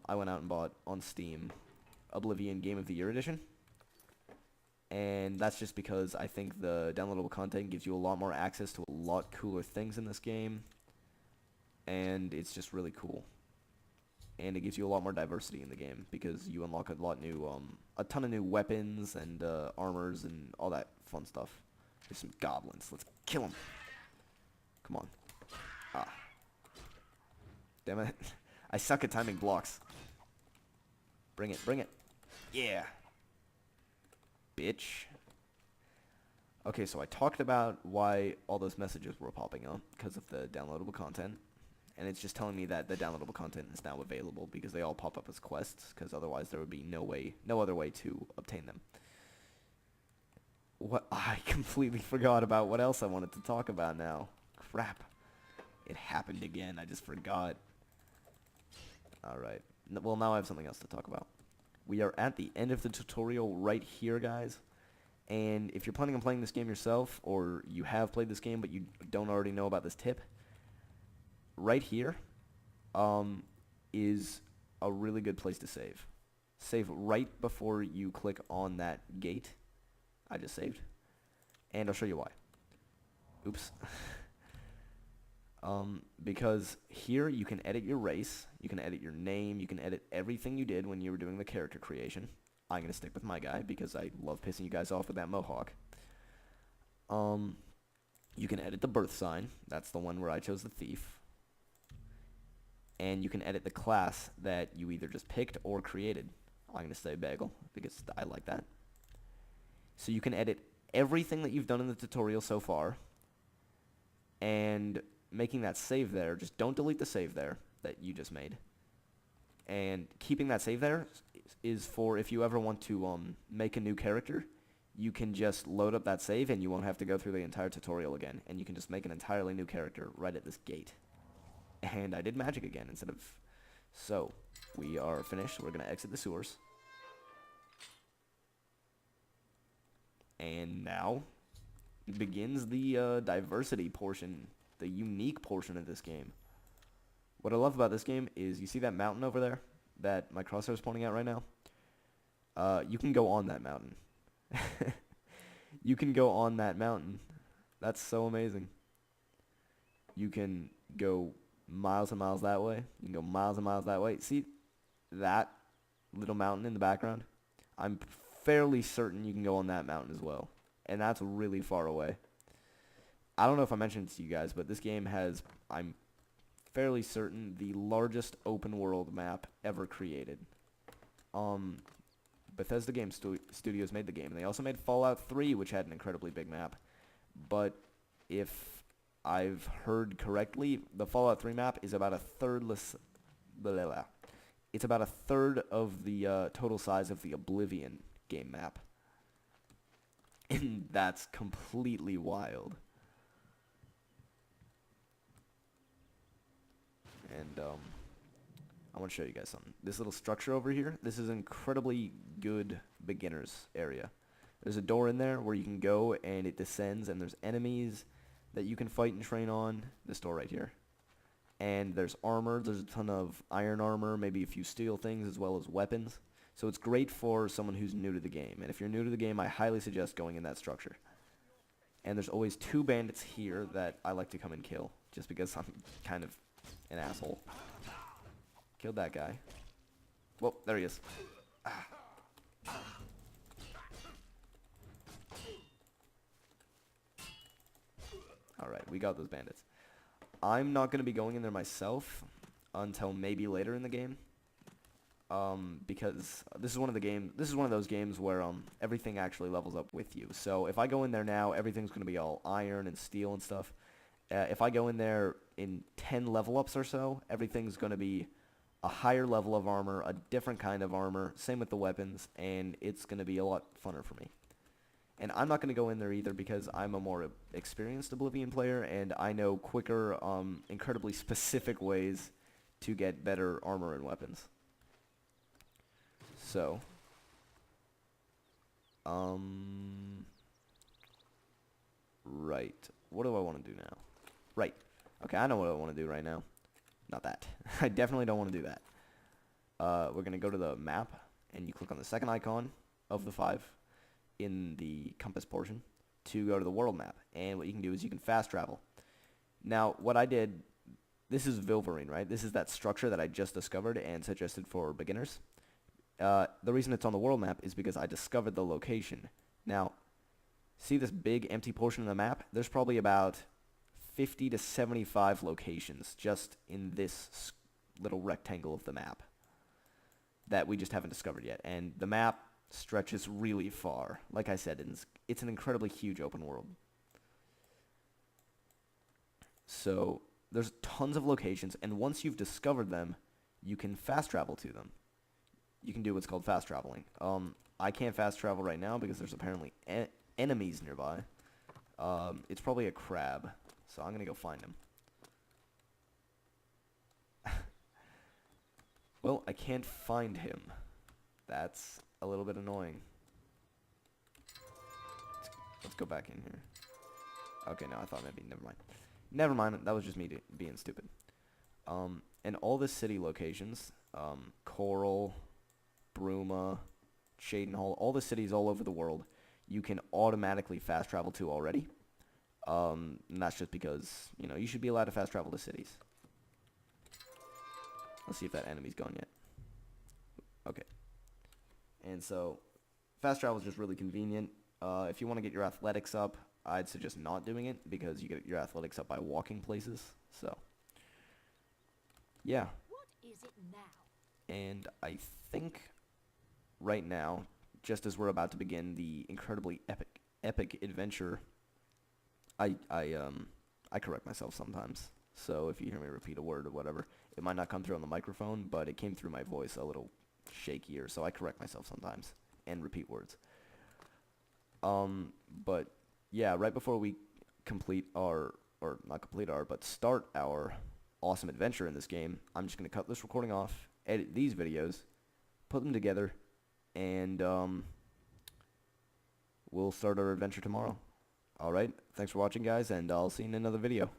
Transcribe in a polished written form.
I went out and bought on Steam Oblivion Game of the Year Edition. And that's just because I think the downloadable content gives you a lot more access to a lot cooler things in this game. And it's just really cool. And it gives you a lot more diversity in the game because you unlock a ton of new weapons and armors and all that fun stuff. There's some goblins. Let's kill them. Come on. Ah. Damn it. I suck at timing blocks. Bring it, bring it. Yeah. Bitch. Okay, so I talked about why all those messages were popping up because of the downloadable content. And it's just telling me that the downloadable content is now available because they all pop up as quests, because otherwise there would be no other way to obtain them. What? I completely forgot about what else I wanted to talk about now. Crap. It happened again. I just forgot. Alright. Well, now I have something else to talk about. We are at the end of the tutorial right here, guys. And if you're planning on playing this game yourself, or you have played this game but you don't already know about this tip, right here is a really good place to save. Save right before you click on that gate. I just saved. And I'll show you why. Oops. Because here you can edit your race, you can edit your name, you can edit everything you did when you were doing the character creation. I'm going to stick with my guy because I love pissing you guys off with that mohawk. You can edit the birth sign. That's the one where I chose the thief. And you can edit the class that you either just picked or created. I'm going to say bagel because I like that. So you can edit everything that you've done in the tutorial so far. And making that save there, just don't delete the save there that you just made. And keeping that save there is for if you ever want to make a new character, you can just load up that save and you won't have to go through the entire tutorial again. And you can just make an entirely new character right at this gate. And I did magic again instead of... So, we are finished. We're going to exit the sewers. And now begins the diversity portion, the unique portion of this game. What I love about this game is you see that mountain over there that my crosshair is pointing out right now? You can go on that mountain. You can go on that mountain. That's so amazing. You can go miles and miles that way. You can go miles and miles that way. See that little mountain in the background? I'm fairly certain you can go on that mountain as well. And that's really far away. I don't know if I mentioned it to you guys, but this game has, I'm fairly certain, the largest open world map ever created. Bethesda Game Studios made the game. They also made Fallout 3, which had an incredibly big map. But if I've heard correctly, the Fallout 3 map is about a third It's about a third of the total size of the Oblivion game map. And that's completely wild. And I want to show you guys something. This little structure over here, this is an incredibly good beginner's area. There's a door in there where you can go and it descends, and there's enemies that you can fight and train on. This door right here. And there's armor. There's a ton of iron armor, maybe a few steel things, as well as weapons. So it's great for someone who's new to the game. And if you're new to the game, I highly suggest going in that structure. And there's always 2 bandits here that I like to come and kill, just because I'm kind of an asshole. Killed that guy. Whoa, there he is. Ah. Alright, we got those bandits. I'm not going to be going in there myself until maybe later in the game. Because this is one of those games where everything actually levels up with you. So if I go in there now, everything's going to be all iron and steel and stuff. If I go in there in 10 level ups or so, everything's going to be a higher level of armor, a different kind of armor, same with the weapons, and it's going to be a lot funner for me. And I'm not going to go in there either because I'm a more experienced Oblivion player, and I know quicker, incredibly specific ways to get better armor and weapons. So, right. What do I want to do now? Right. Okay, I know what I want to do right now. Not that. I definitely don't want to do that. we're going to go to the map, and you click on the second icon of the 5 in the compass portion to go to the world map. And what you can do is you can fast travel. Now, what I did, this is Vilverine, right? This is that structure that I just discovered and suggested for beginners. The reason it's on the world map is because I discovered the location. Now, see this big empty portion of the map? There's probably about 50 to 75 locations just in this little rectangle of the map that we just haven't discovered yet. And the map stretches really far. Like I said, it's an incredibly huge open world. So there's tons of locations, and once you've discovered them, you can fast travel to them. You can do what's called fast traveling. I can't fast travel right now because there's apparently enemies nearby. It's probably a crab, so I'm going to go find him. Well, I can't find him. That's a little bit annoying. Let's go back in here. Okay, no, I thought maybe, never mind. Never mind, that was just me being stupid. And all the city locations, Coral, Bruma, Shadenhall, all the cities all over the world, you can automatically fast travel to already. And that's just because, you know, you should be allowed to fast travel to cities. Let's see if that enemy's gone yet. Okay. And so, fast travel is just really convenient. If you want to get your athletics up, I'd suggest not doing it because you get your athletics up by walking places. So, yeah. What is it now? And I think right now, just as we're about to begin the incredibly epic adventure, I correct myself sometimes. So if you hear me repeat a word or whatever, it might not come through on the microphone, but it came through my voice a little shakier, so I correct myself sometimes and repeat words. But yeah, right before we start our awesome adventure in this game, I'm just going to cut this recording off, edit these videos, put them together, and we'll start our adventure tomorrow. Alright, thanks for watching, guys, and I'll see you in another video.